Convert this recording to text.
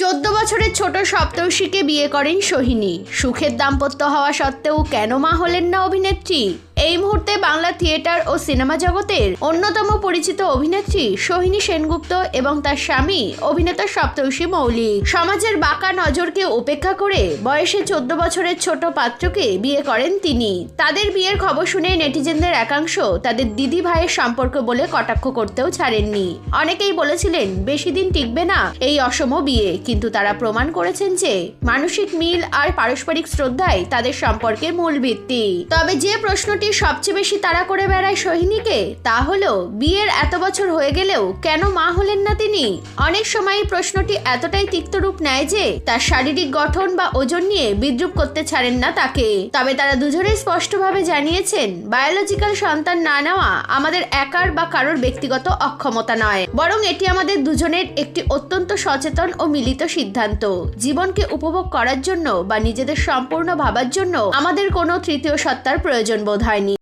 14 বছরের ছোট সপ্তর্ষিকে বিয়ে করেন সোহিনী। সুখের দাম্পত্য হওয়া সত্ত্বেও কেন মা হলেন না অভিনেত্রী? এই মুহূর্তে বাংলা থিয়েটার ও সিনেমা জগতের অন্যতম পরিচিত অভিনেত্রী সোহিনী সেনগুপ্ত এবং তার স্বামী অভিনেতা সপ্তর্ষি মৌলিক সমাজের বাঁকা নজরকে উপেক্ষা করে বয়সে 14 বছরের ছোট পাত্রকে বিয়ে করেন তিনি। তাদের বিয়ের খবর শুনে নেটিজেনদের একাংশ তাদের দিদি ভাইয়ের সম্পর্ক বলে কটাক্ষ করতেও ছাড়েননি। অনেকেই বলেছিলেন বেশি দিন টিকবে না এই অসম বিয়ে, কিন্তু তারা প্রমাণ করেছেন যে মানসিক মিল আর পারস্পরিক শ্রদ্ধাই তাদের সম্পর্কের মূল ভিত্তি। তবে যে প্রশ্নটি সবচেয়ে বেশি তাড়া করে বেড়ায় সোহিনীকে তা হলো বিয়ের এত বছর হয়ে গেলেও কেন মা হলেন না তিনি। অনেক সময় প্রশ্নটি এতটাই তিক্ত রূপ নেয় যে তার শারীরিক গঠন বা ওজন নিয়ে বিদ্রূপ করতে ছাড়েন না তাকে। তবে তারা দুজনেই স্পষ্টভাবে জানিয়েছেন বায়োলজিক্যাল সন্তান না নেওয়া আমাদের একার বা কারোর ব্যক্তিগত অক্ষমতা নয়, বরং এটি আমাদের দুজনের একটি অত্যন্ত সচেতন ও মিলিত সিদ্ধান্ত। জীবনকে উপভোগ করার জন্য বা নিজেদের সম্পূর্ণ ভাবার জন্য আমাদের কোনো তৃতীয় সত্তার প্রয়োজন বোধ হয়নি।